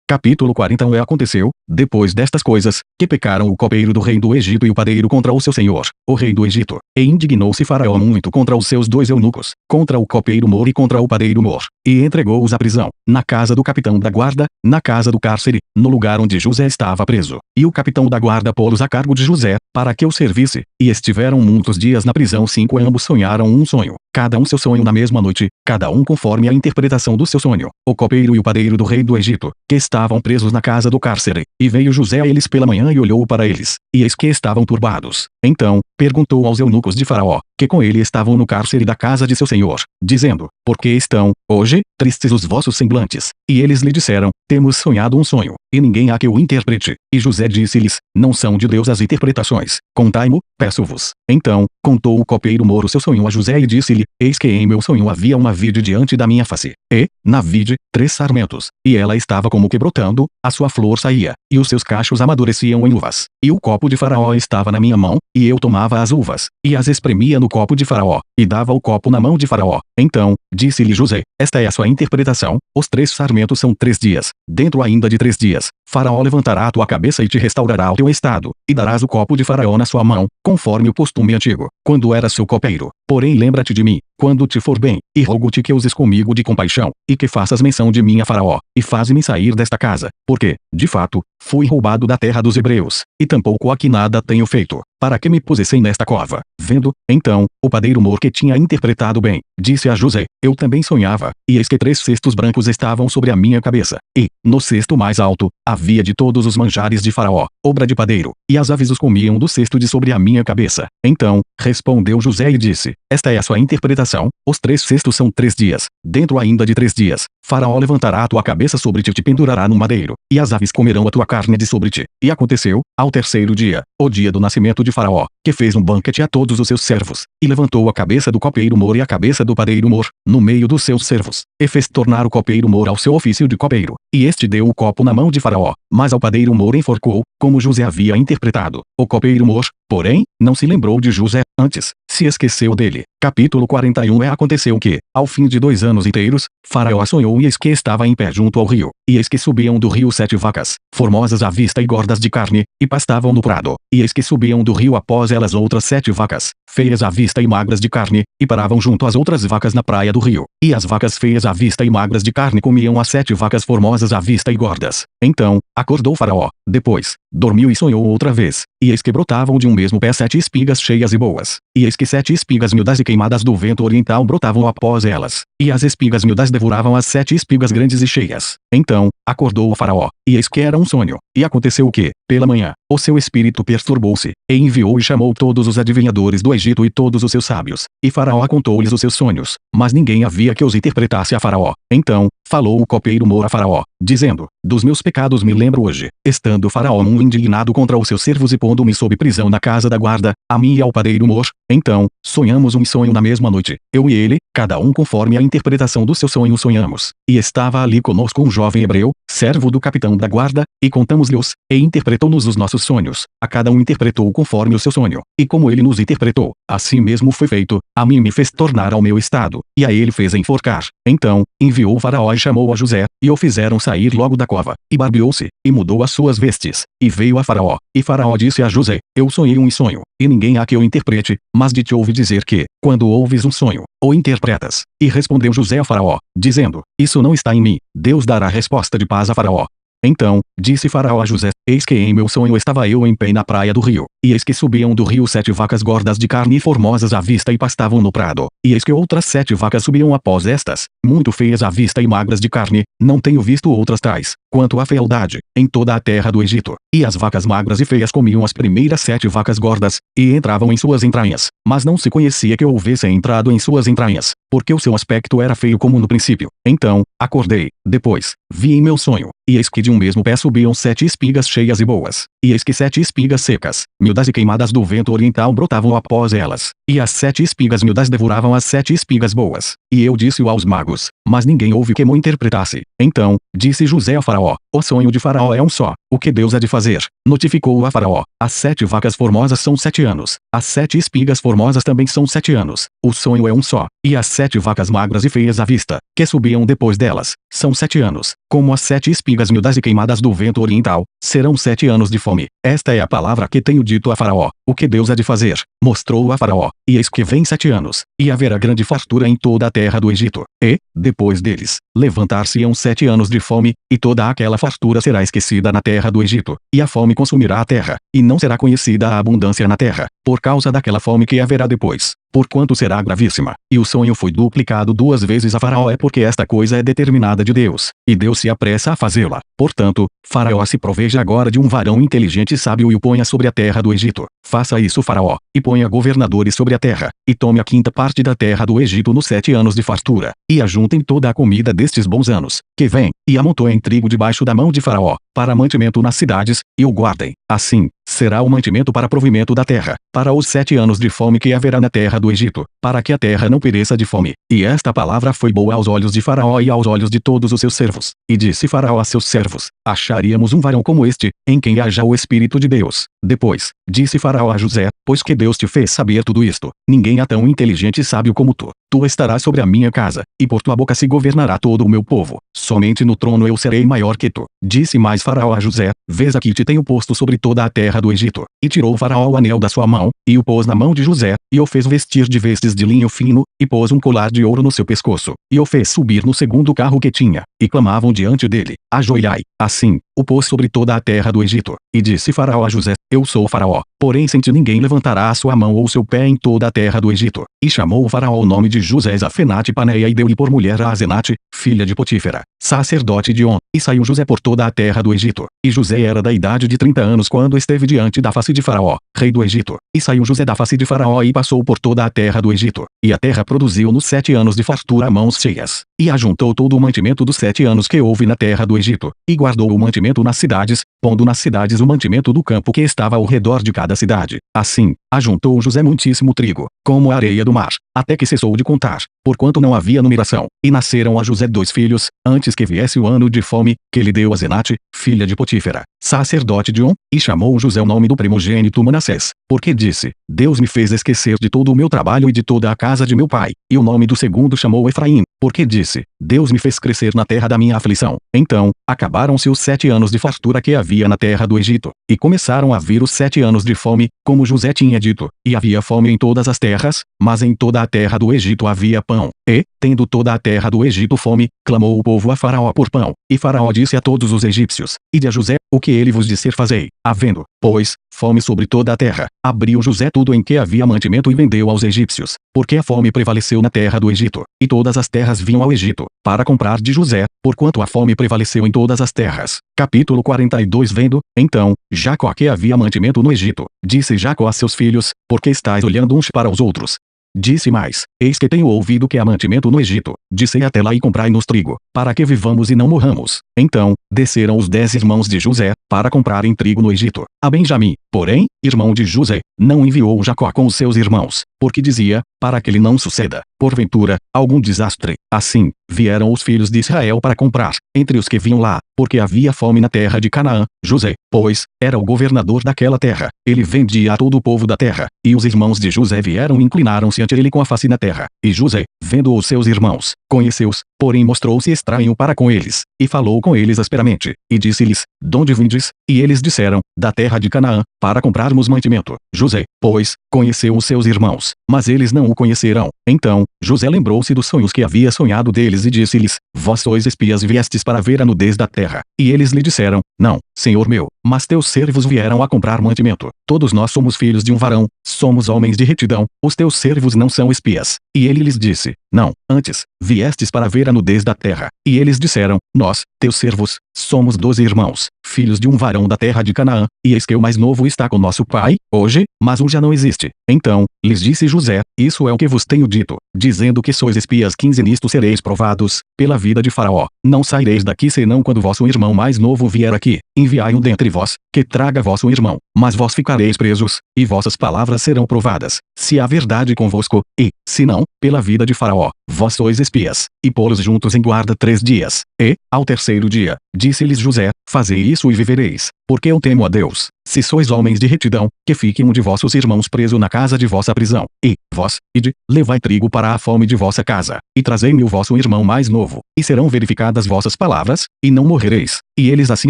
Capítulo 41. E aconteceu, depois destas coisas, que pecaram o copeiro do rei do Egito e o padeiro contra o seu senhor, o rei do Egito. E indignou-se Faraó muito contra os seus dois eunucos, contra o copeiro Mor e contra o padeiro Mor, e entregou-os à prisão, na casa do capitão da guarda, na casa do cárcere, no lugar onde José estava preso. E o capitão da guarda pô-los a cargo de José, para que o servisse, e estiveram muitos dias na prisão. 5 E ambos sonharam um sonho, cada um seu sonho na mesma noite, cada um conforme a interpretação do seu sonho, o copeiro e o padeiro do rei do Egito, que estavam presos na casa do cárcere. E veio José a eles pela manhã e olhou para eles, e eis que estavam turbados. Então, perguntou aos eunucos de Faraó, que com ele estavam no cárcere da casa de seu senhor, dizendo: Por que estão, hoje, tristes os vossos semblantes? E eles lhe disseram: Temos sonhado um sonho, e ninguém há que o interprete. E José disse-lhes: Não são de Deus as interpretações, contai-mo, peço-vos. Então, contou o copeiro Mor o seu sonho a José e disse-lhe: Eis que em meu sonho havia uma vide diante da minha face, e, na vide, 3 sarmentos, e ela estava como que brotando, a sua flor saía, e os seus cachos amadureciam em uvas. E o copo de Faraó estava na minha mão, e eu tomava as uvas, e as espremia no copo de Faraó, e dava o copo na mão de Faraó. Então, disse-lhe José: Esta é a sua interpretação, os 3 sarmentos são 3 dias, dentro ainda de 3 dias, Faraó levantará a tua cabeça e te restaurará o teu estado, e darás o copo de Faraó na sua mão, conforme o costume antigo, quando eras seu copeiro. Porém lembra-te de mim, quando te for bem, e rogo-te que uses comigo de compaixão, e que faças menção de mim a Faraó, e faze-me sair desta casa, porque, de fato, fui roubado da terra dos hebreus, e tampouco aqui nada tenho feito, para que me pusessem nesta cova. Vendo, então, o padeiro Mor que tinha interpretado bem, disse a José: Eu também sonhava, e eis que 3 cestos brancos estavam sobre a minha cabeça, e, no cesto mais alto, havia de todos os manjares de Faraó, obra de padeiro, e as aves os comiam do cesto de sobre a minha cabeça. Então, respondeu José e disse: Esta é a sua interpretação, os 3 cestos são 3 dias, dentro ainda de 3 dias, Faraó levantará a tua cabeça sobre ti e te pendurará no madeiro, e as aves comerão a tua carne de sobre ti. E aconteceu, ao 3º dia, o dia do nascimento de Faraó, que fez um banquete a todos os seus servos, e levantou a cabeça do copeiro Mor e a cabeça do padeiro Mor, no meio dos seus servos, e fez tornar o copeiro Mor ao seu ofício de copeiro, e este deu o copo na mão de Faraó, mas ao padeiro Mor enforcou, como José havia interpretado. O copeiro Mor, porém, não se lembrou de José, antes, se esqueceu dele. Capítulo 41. E aconteceu que, ao fim de 2 anos inteiros, Faraó sonhou, e eis que estava em pé junto ao rio, e eis que subiam do rio 7 vacas, formosas à vista e gordas de carne, e pastavam no prado, e eis que subiam do rio após elas outras 7 vacas, feias à vista e magras de carne, e paravam junto às outras vacas na praia do rio, e as vacas feias à vista e magras de carne comiam as 7 vacas formosas à vista e gordas. Então, acordou Faraó, depois, dormiu e sonhou outra vez, e eis que brotavam de um mesmo pé 7 espigas cheias e boas, e eis que 7 espigas miúdas e queimadas do vento oriental brotavam após elas, e as espigas miúdas devoravam as 7 espigas grandes e cheias. Então, acordou o Faraó, e eis que era um sonho, e aconteceu que, pela manhã, o seu espírito perturbou-se, e enviou e chamou todos os adivinhadores do Egito e todos os seus sábios, e Faraó contou-lhes os seus sonhos, mas ninguém havia que os interpretasse a Faraó. Então, falou o copeiro Mor a Faraó, dizendo: Dos meus pecados me lembro hoje, estando Faraó muito indignado contra os seus servos e pondo-me sob prisão na casa da guarda, a mim e ao padeiro Mor. Então, sonhamos um sonho na mesma noite, eu e ele, cada um conforme a interpretação do seu sonho sonhamos, e estava ali conosco um jovem hebreu, servo do capitão da guarda, e contamos-lhe-os, e interpretou-nos os nossos sonhos, a cada um interpretou conforme o seu sonho, e como ele nos interpretou, assim mesmo foi feito, a mim me fez tornar ao meu estado, e a ele fez enforcar. Então, enviou o Faraó e chamou a José, e o fizeram sair logo da cova, e barbeou-se, e mudou as suas vestes, e veio a Faraó, e Faraó disse a José: Eu sonhei um sonho, e ninguém há que o interprete, mas de te ouvi dizer que, quando ouves um sonho, o interpretas. E respondeu José a Faraó, dizendo: Isso não está em mim, Deus dará resposta de paz a Faraó. Então, disse Faraó a José: Eis que em meu sonho estava eu em pé na praia do rio, e eis que subiam do rio 7 vacas gordas de carne e formosas à vista e pastavam no prado, e eis que outras 7 vacas subiam após estas, muito feias à vista e magras de carne, não tenho visto outras tais, quanto à fealdade, em toda a terra do Egito. E as vacas magras e feias comiam as primeiras 7 vacas gordas, e entravam em suas entranhas, mas não se conhecia que houvessem entrado em suas entranhas, porque o seu aspecto era feio como no princípio. Então, acordei, depois, vi em meu sonho, e eis que de um mesmo pé subiam 7 espigas cheias e boas, e eis que 7 espigas secas, miúdas e queimadas do vento oriental brotavam após elas, e as 7 espigas miúdas devoravam as 7 espigas boas. E eu disse-o aos magos, mas ninguém houve que mo interpretasse. Então, disse José a Faraó: o sonho de Faraó é um só. O que Deus há de fazer? Notificou a Faraó. As 7 vacas formosas são 7 anos. As 7 espigas formosas também são 7 anos. O sonho é um só. E as 7 vacas magras e feias à vista, que subiam depois delas, são 7 anos. Como as 7 espigas miúdas e queimadas do vento oriental, serão 7 anos de fome. Esta é a palavra que tenho dito a Faraó. O que Deus há de fazer? Mostrou a Faraó. E eis que vem 7 anos, e haverá grande fartura em toda a terra do Egito. E, depois deles, levantar-se-ão 7 anos de fome, e toda aquela fartura será esquecida na terra do Egito, e a fome consumirá a terra, e não será conhecida a abundância na terra, por causa daquela fome que haverá depois, porquanto será gravíssima. E o sonho foi duplicado 2 vezes a Faraó, é porque esta coisa é determinada de Deus, e Deus se apressa a fazê-la. Portanto, Faraó se proveja agora de um varão inteligente e sábio e o ponha sobre a terra do Egito. Faça isso, Faraó, e ponha governadores sobre a terra, e tome a 5ª parte da terra do Egito nos 7 anos de fartura, e ajuntem toda a comida destes bons anos, que vem, e amontoem trigo debaixo da mão de Faraó, para mantimento nas cidades, e o guardem. Assim, será o mantimento para provimento da terra, para os 7 anos de fome que haverá na terra do Egito, para que a terra não pereça de fome. E esta palavra foi boa aos olhos de Faraó e aos olhos de todos os seus servos. E disse Faraó a seus servos: acharíamos um varão como este, em quem haja o Espírito de Deus. Depois, disse Faraó a José: pois que Deus te fez saber tudo isto, ninguém há tão inteligente e sábio como tu. Tu estarás sobre a minha casa, e por tua boca se governará todo o meu povo. Somente no trono eu serei maior que tu. Disse mais Faraó a José: vês aqui te tenho posto sobre toda a terra do Egito. E tirou Faraó o anel da sua mão, e o pôs na mão de José, e o fez vestir de vestes de linho fino, e pôs um colar de ouro no seu pescoço, e o fez subir no 2º carro que tinha, e clamavam diante dele: ajoelhai. Assim, o pôs sobre toda a terra do Egito. E disse Faraó a José: eu sou Faraó, porém sem ti ninguém levantará a sua mão ou seu pé em toda a terra do Egito. E chamou o Faraó o nome de José Zafenate Paneia, e deu-lhe por mulher a Asenate, filha de Potífera, sacerdote de On. E saiu José por toda a terra do Egito. E José era da idade de 30 anos quando esteve diante da face de Faraó, rei do Egito. E saiu José da face de Faraó e passou por toda a terra do Egito. E a terra produziu nos 7 anos de fartura mãos cheias. E ajuntou todo o mantimento dos 7 anos que houve na terra do Egito, e guardou o mantimento nas cidades, pondo nas cidades o mantimento do campo que estava ao redor de cada cidade. Assim, ajuntou José muitíssimo trigo, como a areia do mar, até que cessou de contar, porquanto não havia numeração. E nasceram a José 2 filhos, antes que viesse o ano de fome, que lhe deu Asenate, filha de Potífera, sacerdote de On, e chamou José o nome do primogênito Manassés, porque disse: Deus me fez esquecer de todo o meu trabalho e de toda a casa de meu pai. E o nome do segundo chamou Efraim, porque disse: Deus me fez crescer na terra da minha aflição. Então, acabaram-se os 7 anos de fartura que havia na terra do Egito, e começaram a vir os 7 anos de fome, como José tinha dito, e havia fome em todas as terras, mas em toda a terra do Egito havia pão. E, tendo toda a terra do Egito fome, clamou o povo a Faraó por pão. E Faraó disse a todos os egípcios: Ide a José, o que ele vos disser fazei. Havendo, pois, fome sobre toda a terra, abriu José tudo em que havia mantimento e vendeu aos egípcios, porque a fome prevaleceu na terra do Egito, e todas as terras vinham ao Egito, para comprar de José, porquanto a fome prevaleceu em todas as terras. Capítulo 42. Vendo, então, Jacó que havia mantimento no Egito, disse Jacó a seus filhos: Por que estáis olhando uns para os outros? Disse mais: Eis que tenho ouvido que há mantimento no Egito. Disse até lá e comprai-nos trigo, para que vivamos e não morramos. Então, desceram os 10 irmãos de José, para comprarem trigo no Egito. A Benjamim, porém, irmão de José, não enviou Jacó com os seus irmãos, porque dizia: para que lhe não suceda, porventura, algum desastre. Assim, vieram os filhos de Israel para comprar, entre os que vinham lá, porque havia fome na terra de Canaã. José, pois, era o governador daquela terra. Ele vendia a todo o povo da terra, e os irmãos de José vieram e inclinaram-se ante ele com a face na terra. E José, vendo os seus irmãos, conheceu-os, porém mostrou-se estranho para com eles, e falou com eles asperamente, e disse-lhes: Donde vindes? E eles disseram: Da terra de Canaã, para comprarmos mantimento. José, pois, conheceu os seus irmãos, mas eles não o conheceram. Então, José lembrou-se dos sonhos que havia sonhado deles e disse-lhes: Vós sois espias e viestes para ver a nudez da terra. E eles lhe disseram: Não, senhor meu, mas teus servos vieram a comprar mantimento. Todos nós somos filhos de um varão, somos homens de retidão, os teus servos não são espias. E ele lhes disse: Não, antes, viestes para ver a nudez da terra. E eles disseram: Nós, teus servos, somos 12 irmãos, filhos de um varão da terra de Canaã, e eis que o mais novo está com nosso pai, hoje, mas um já não existe. Então, lhes disse José: Isso é o que vos tenho dito, dizendo que sois espias. 15 Nisto sereis provados, pela vida de Faraó. Não saireis daqui senão quando vosso irmão mais novo vier aqui. aqui, enviai-o dentre vós, que traga vosso irmão, mas vós ficareis presos, e vossas palavras serão provadas, se há verdade convosco, e, se não, pela vida de Faraó, vós sois espias, e pô-los juntos em guarda 3 dias. E, ao terceiro dia, disse-lhes José, fazei isso e vivereis, porque eu temo a Deus. Se sois homens de retidão, que fique um de vossos irmãos preso na casa de vossa prisão, e, vós, ide, levai trigo para a fome de vossa casa, e trazei-me o vosso irmão mais novo, e serão verificadas vossas palavras, e não morrereis. E eles assim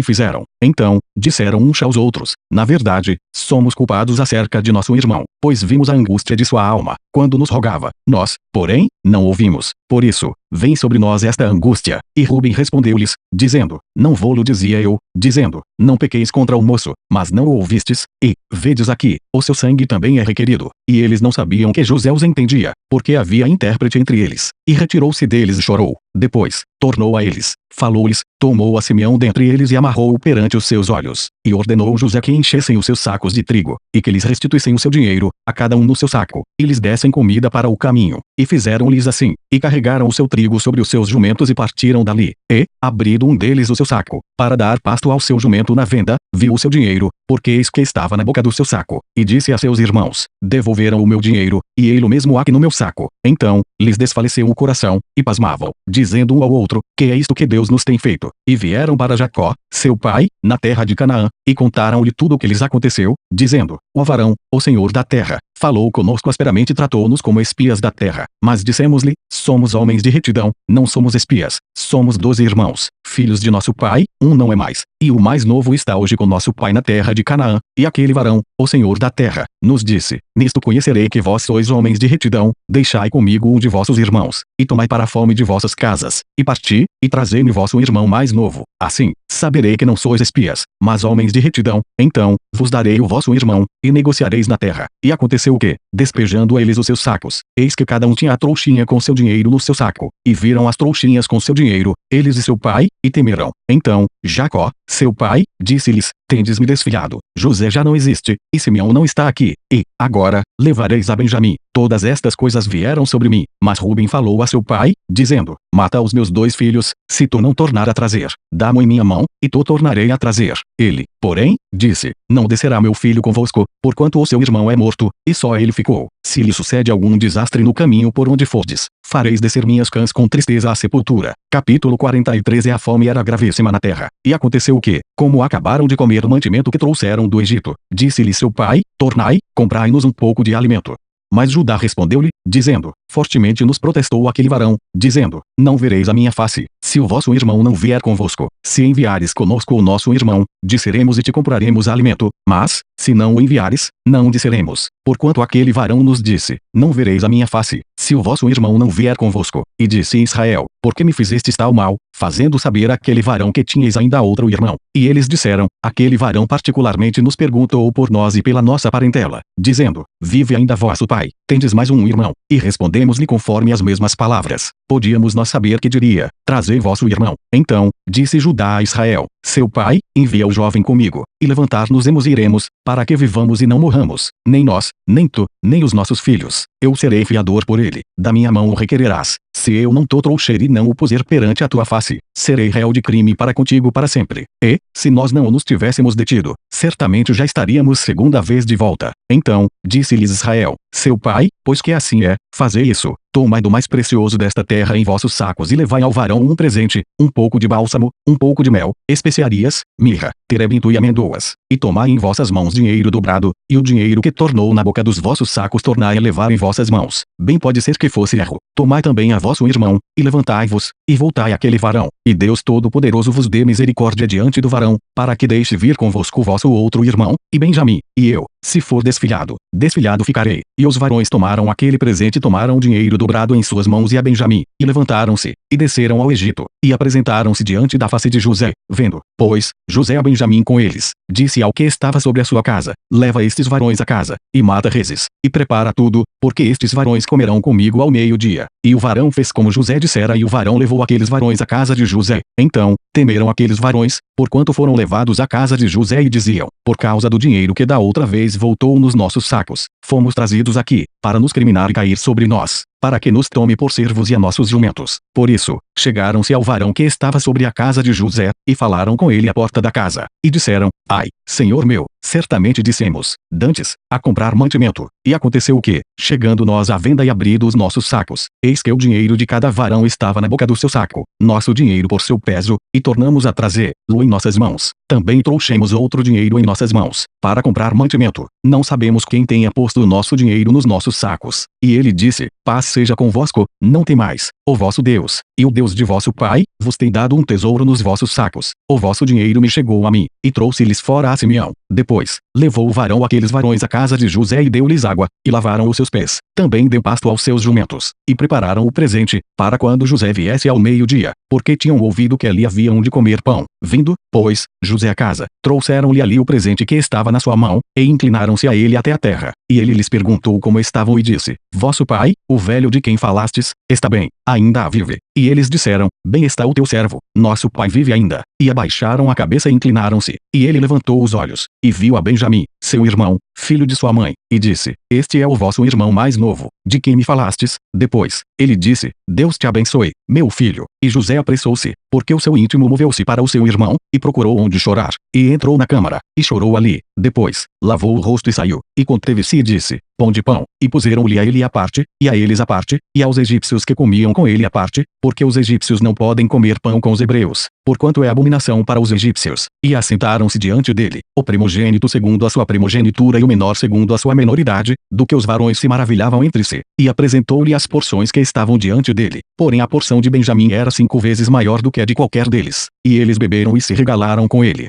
fizeram. Então, disseram uns aos outros, na verdade, somos culpados acerca de nosso irmão, pois vimos a angústia de sua alma, quando nos rogava. Nós, porém, não ouvimos. Por isso, vem sobre nós esta angústia. E Ruben respondeu-lhes, dizendo, não vô-lo dizia eu, dizendo, não pequeis contra o moço, mas não o ouvistes, e, vedes aqui, o seu sangue também é requerido. E eles não sabiam que José os entendia, porque havia intérprete entre eles. E retirou-se deles e chorou. Depois, tornou a eles, falou-lhes, tomou a Simeão dentre eles e amarrou-o perante os seus olhos, e ordenou José que enchessem os seus sacos de trigo, e que lhes restituíssem o seu dinheiro, a cada um no seu saco, e lhes dessem comida para o caminho. E fizeram-lhes assim, e carregaram o seu trigo sobre os seus jumentos e partiram dali. E, abrindo um deles o seu saco, para dar pasto ao seu jumento na venda, viu o seu dinheiro, porque eis que estava na boca do seu saco, e disse a seus irmãos, devolveram o meu dinheiro, e ele o mesmo há que no meu saco. Então, lhes desfaleceu o coração, e pasmavam, dizendo um ao outro, que é isto que Deus nos tem feito? E vieram para Jacó, seu pai, na terra de Canaã, e contaram-lhe tudo o que lhes aconteceu, dizendo, o varão, o senhor da terra, falou conosco asperamente e tratou-nos como espias da terra. Mas dissemos-lhe, somos homens de retidão, não somos espias, somos 12 irmãos, filhos de nosso pai, um não é mais, e o mais novo está hoje com nosso pai na terra de Canaã. E aquele varão, o senhor da terra, nos disse, nisto conhecerei que vós sois homens de retidão, deixai comigo um de vossos irmãos, e tomai para a fome de vossas casas, e parti, e trazei-me vosso irmão mais novo. Assim, saberei que não sois espias, mas homens de retidão. Então, vos darei o vosso irmão, e negociareis na terra. E aconteceu que, despejando eles os seus sacos, eis que cada um tinha a trouxinha com seu dinheiro no seu saco, e viram as trouxinhas com seu dinheiro, eles e seu pai, e temeram. Então, Jacó, seu pai, disse-lhes, tendes-me desfilhado, José já não existe, e Simeão não está aqui, e, agora, levareis a Benjamim. Todas estas coisas vieram sobre mim, mas Ruben falou a seu pai, dizendo, mata os meus 2 filhos, se tu não tornar a trazer, dá-mo em minha mão, e tu tornarei a trazer. Ele, porém, disse, não descerá meu filho convosco, porquanto o seu irmão é morto, e só ele ficou. Se lhe sucede algum desastre no caminho por onde fordes, fareis descer minhas cãs com tristeza à sepultura. Capítulo 43. E a fome era gravíssima na terra. E aconteceu que, como acabaram de comer o mantimento que trouxeram do Egito, disse-lhe seu pai, tornai, comprai-nos um pouco de alimento. Mas Judá respondeu-lhe, dizendo, fortemente nos protestou aquele varão, dizendo, não vereis a minha face, se o vosso irmão não vier convosco. Se enviares conosco o nosso irmão, disseremos e te compraremos alimento, mas, se não o enviares, não disseremos, porquanto aquele varão nos disse, não vereis a minha face, se o vosso irmão não vier convosco. E disse Israel, por que me fizestes tal mal, fazendo saber àquele varão que tinhais ainda outro irmão? E eles disseram, aquele varão particularmente nos perguntou por nós e pela nossa parentela, dizendo, vive ainda vosso pai, tendes mais um irmão? E respondemos-lhe conforme as mesmas palavras. Podíamos nós saber que diria, trazei vosso irmão. Então, disse Judá a Israel, seu pai, envia o jovem comigo, e levantar-nos-emos e iremos, para que vivamos e não morramos, nem nós, nem tu, nem os nossos filhos. Eu serei fiador por ele, da minha mão o requererás. Se eu não te trouxer e não o puser perante a tua face, serei réu de crime para contigo para sempre. E, se nós não nos tivéssemos detido, certamente já estaríamos segunda vez de volta. Então, disse-lhes Israel, seu pai, pois que assim é, fazei isso. Tomai do mais precioso desta terra em vossos sacos e levai ao varão um presente, um pouco de bálsamo, um pouco de mel, especiarias, mirra, terebinto e amendoas. E tomai em vossas mãos dinheiro dobrado, e o dinheiro que tornou na boca dos vossos sacos tornai a levar em vossas mãos. Bem pode ser que fosse erro. Tomai também a vosso irmão, e levantai-vos, e voltai àquele varão. E Deus Todo-Poderoso vos dê misericórdia diante do varão, para que deixe vir convosco o vosso outro irmão, e Benjamim, e eu, se for desfilhado, desfilhado ficarei. E os varões tomaram aquele presente e tomaram o dinheiro dobrado em suas mãos e a Benjamim, e levantaram-se, e desceram ao Egito, e apresentaram-se diante da face de José, vendo, pois, José a Benjamim com eles, disse ao que estava sobre a sua casa, leva estes varões a casa, e mata reses, e prepara tudo, porque estes varões comerão comigo ao meio-dia. E o varão fez como José dissera e o varão levou aqueles varões à casa de José. Então, temeram aqueles varões, porquanto foram levados à casa de José e diziam, por causa do dinheiro que da outra vez voltou nos nossos sacos, fomos trazidos aqui, para nos criminar e cair sobre nós. para que nos tome por servos e a nossos jumentos. Por isso, chegaram-se ao varão que estava sobre a casa de José, e falaram com ele à porta da casa, e disseram: Ai, senhor meu, certamente dissemos, dantes, a comprar mantimento. E aconteceu que, chegando nós à venda e abrindo os nossos sacos, eis que o dinheiro de cada varão estava na boca do seu saco, nosso dinheiro por seu peso, e tornamos a trazê-lo em nossas mãos. Também trouxemos outro dinheiro em nossas mãos, para comprar mantimento. Não sabemos quem tenha posto o nosso dinheiro nos nossos sacos. E ele disse: Paz seja convosco, não temais. O vosso Deus, e o Deus de vosso pai, vos tem dado um tesouro nos vossos sacos. O vosso dinheiro me chegou a mim, e trouxe-lhes fora a Simeão. Depois, levou o varão aqueles varões à casa de José e deu-lhes água, e lavaram os seus pés. Também deu pasto aos seus jumentos, e prepararam o presente, para quando José viesse ao meio-dia, porque tinham ouvido que ali haviam de comer pão. Vindo, pois, José à casa, trouxeram-lhe ali o presente que estava na sua mão, e inclinaram-se a ele até a terra. E ele lhes perguntou como estavam e disse: Vosso pai, o velho de quem falastes, está bem, ainda vive. E eles disseram: Bem está o teu servo, nosso pai vive ainda. E abaixaram a cabeça e inclinaram-se. E ele levantou os olhos, e viu a Benjamim, seu irmão, filho de sua mãe, e disse: Este é o vosso irmão mais novo, de quem me falastes. Depois, ele disse: Deus te abençoe, meu filho. E José apressou-se, porque o seu íntimo moveu-se para o seu irmão, e procurou onde chorar. E entrou na câmara, e chorou ali. Depois, lavou o rosto e saiu, e conteve-se e disse: Pão de pão. E puseram-lhe a ele à parte, e a eles à parte, e aos egípcios que comiam com ele à parte, porque os egípcios não podem comer pão com os hebreus, porquanto é abominação para os egípcios. E assentaram-se diante dele, o primogênito segundo a sua primogenitura e o menor segundo a sua menoridade, do que os varões se maravilhavam entre si. E apresentou-lhe as porções que estavam diante dele. Porém a porção de Benjamim era 5 vezes maior do que a de qualquer deles. E eles beberam e se regalaram com ele.